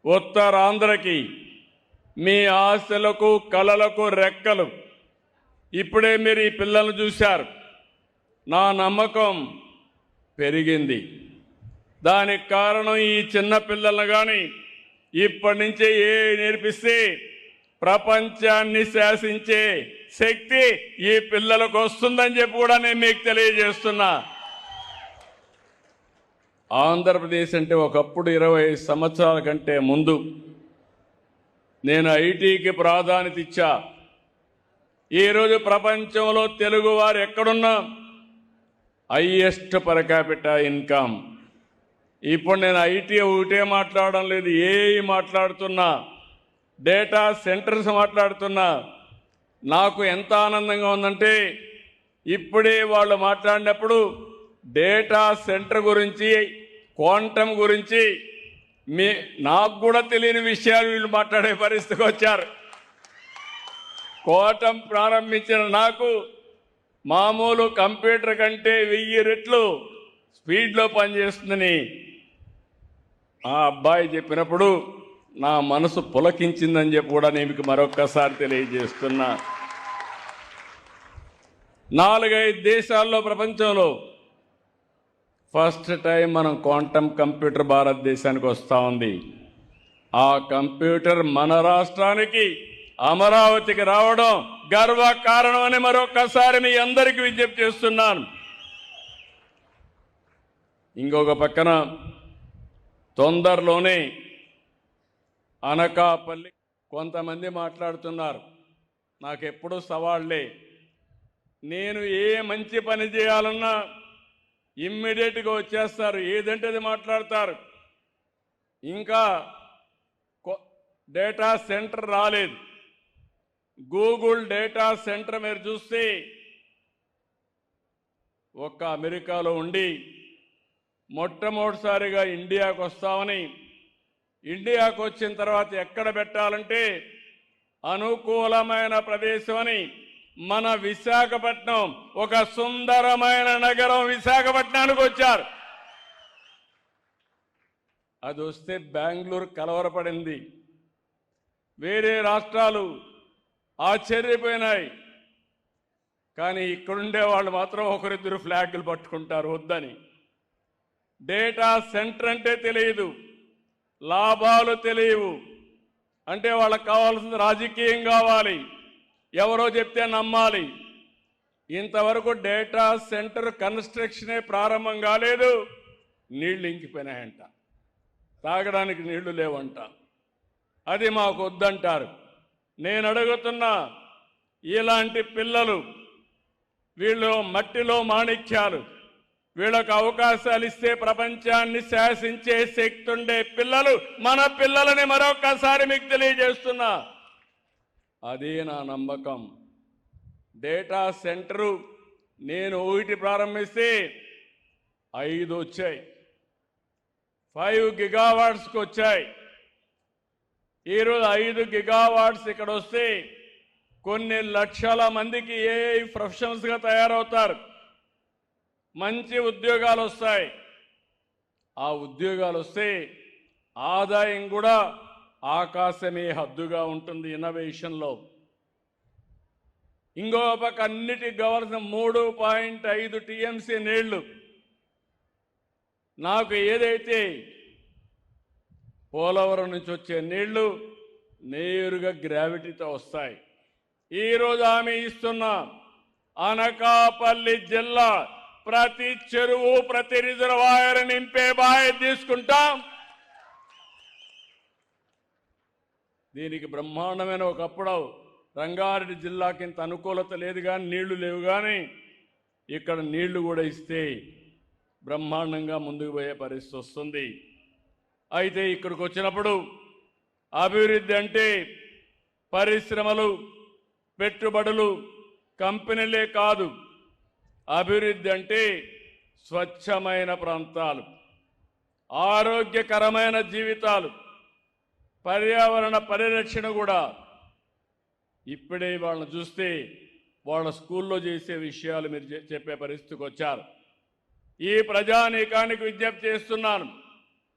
ఉత్తరాంధ్రకి మీ ఆశలకు కలలకు రెక్కలు. ఇప్పుడే మీరు ఈ పిల్లలు చూశారు. నా నమ్మకం పెరిగింది. దానికి కారణం ఈ చిన్న పిల్లలను కానీ ఇప్పటి నుంచే నేర్పిస్తే ప్రపంచాన్ని శాసించే శక్తి ఈ పిల్లలకు వస్తుందని చెప్పి కూడా నేను మీకు తెలియజేస్తున్నా. ఆంధ్రప్రదేశ్ అంటే ఒకప్పుడు 20 సంవత్సరాల కంటే ముందు నేను ఐటీకి ప్రాధాన్యత ఇచ్చా. ఈరోజు ప్రపంచంలో తెలుగు వారు ఎక్కడున్నా హైయెస్ట్ పర్ క్యాపిటల్ ఇన్కమ్. ఇప్పుడు నేను ఐటీ ఒకటే మాట్లాడడం లేదు, ఏఐ మాట్లాడుతున్నా, డేటా సెంటర్స్ మాట్లాడుతున్నా. నాకు ఎంత ఆనందంగా ఉందంటే ఇప్పుడే వాళ్ళు మాట్లాడినప్పుడు డేటా సెంటర్ గురించి, క్వాంటమ్ గురించి నాకు కూడా తెలియని విషయాలు వీళ్ళు మాట్లాడే పరిస్థితికి వచ్చారు. క్వాంటమ్ ప్రారంభించిన నాకు మామూలు కంప్యూటర్ కంటే 1000 రెట్లు స్పీడ్లో పనిచేస్తుందని ఆ అబ్బాయి చెప్పినప్పుడు నా మనసు పులకించిందని చెప్పి కూడా నేను మీకు మరొక్కసారి తెలియజేస్తున్నా. 4-5 దేశాల్లో ప్రపంచంలో ఫస్ట్ టైం మనం క్వాంటమ్ కంప్యూటర్ భారతదేశానికి వస్తూ ఉంది. ఆ కంప్యూటర్ మన రాష్ట్రానికి అమరావతికి రావడం గర్వకారణం అని మరొక్కసారి మీ అందరికీ విజ్ఞప్తి చేస్తున్నాను. ఇంకొక పక్కన తొందరలోనే అనకాపల్లి కొంతమంది మాట్లాడుతున్నారు. నాకెప్పుడు సవాళ్లే. నేను ఏ మంచి పని చేయాలన్నా ఇమ్మీడియట్గా వచ్చేస్తారు, ఏదంటే అది మాట్లాడతారు. ఇంకా డేటా సెంటర్ రాలేదు. గూగుల్ డేటా సెంటర్ మీరు చూస్తే ఒక్క అమెరికాలో ఉండి మొట్టమొదటిసారిగా ఇండియాకు వస్తామని, ఇండియాకు వచ్చిన తర్వాత ఎక్కడ పెట్టాలంటే అనుకూలమైన ప్రదేశం అని మన విశాఖపట్నం, ఒక సుందరమైన నగరం విశాఖపట్నానికి వచ్చారు. అది వస్తే బెంగళూరు కలవరపడింది. వేరే రాష్ట్రాలు ఆశ్చర్యపోయినాయి. కానీ ఇక్కడుండే వాళ్ళు మాత్రం ఒకరిద్దరు ఫ్లాగులు పట్టుకుంటారు వద్దని. డేటా సెంటర్ అంటే తెలియదు, లాభాలు తెలియవు. అంటే వాళ్ళకి కావాల్సింది రాజకీయం కావాలి, ఎవరో చెప్తే నమ్మాలి. ఇంతవరకు డేటా సెంటర్ కన్స్ట్రక్షనే ప్రారంభం కాలేదు. నీళ్లు ఇంకిపోయినాయంట, తాగడానికి నీళ్లు లేవంట. అది మాకు వద్దంటారు. నేను అడుగుతున్నా, ఇలాంటి పిల్లలు, వీళ్ళు మట్టిలో మాణిక్యాలు, వీళ్ళకు అవకాశాలు ఇస్తే ప్రపంచాన్ని శాసించే శక్తి ఉండే పిల్లలు మన పిల్లలని మరొకసారి మీకు తెలియజేస్తున్నా. అదే నా నమ్మకం. డేటా సెంటరు నేను 1 ప్రారంభిస్తే 5 వచ్చాయి, 5 గిగావాట్స్కి వచ్చాయి. ఈరోజు 5 గిగావాట్స్ ఇక్కడ వస్తే కొన్ని లక్షల మందికి ఏఐ ప్రొఫెషనల్స్గా తయారవుతారు. మంచి ఉద్యోగాలు వస్తాయి. ఆ ఉద్యోగాలు వస్తే ఆదాయం కూడా ఆకాశమే హద్దుగా ఉంటుంది ఇన్నోవేషన్లో. ఇంకో పక్క అన్నిటికి కావాల్సిన 3.5 టీఎంసీ నీళ్లు. నాకు ఏదైతే పోలవరం నుంచి వచ్చే నీళ్లు నేరుగా గ్రావిటీతో వస్తాయి. ఈరోజు హామీ ఇస్తున్నా, అనకాపల్లి జిల్లా ప్రతి చెరువు, ప్రతి రిజర్వాయర్ నింపే బాధ్యత తీసుకుంటాం. దీనికి బ్రహ్మాండమైన ఒకప్పుడు రంగారెడ్డి జిల్లాకి ఇంత అనుకూలత లేదు కానీ, నీళ్లు లేవు కానీ, ఇక్కడ నీళ్లు కూడా ఇస్తే బ్రహ్మాండంగా ముందుకు పోయే పరిస్థితి వస్తుంది. అయితే ఇక్కడికి వచ్చినప్పుడు అభివృద్ధి అంటే పరిశ్రమలు, పెట్టుబడులు, కంపెనీలే కాదు. అభివృద్ధి అంటే స్వచ్ఛమైన ప్రాంతాలు, ఆరోగ్యకరమైన జీవితాలు, పర్యావరణ పరిరక్షణ కూడా. ఇప్పుడే వాళ్ళని చూస్తే వాళ్ళ స్కూల్లో చేసే విషయాలు మీరు చెప్పే పరిస్థితికి వచ్చారు. ఈ ప్రజానీకానికి విజ్ఞప్తి చేస్తున్నాను.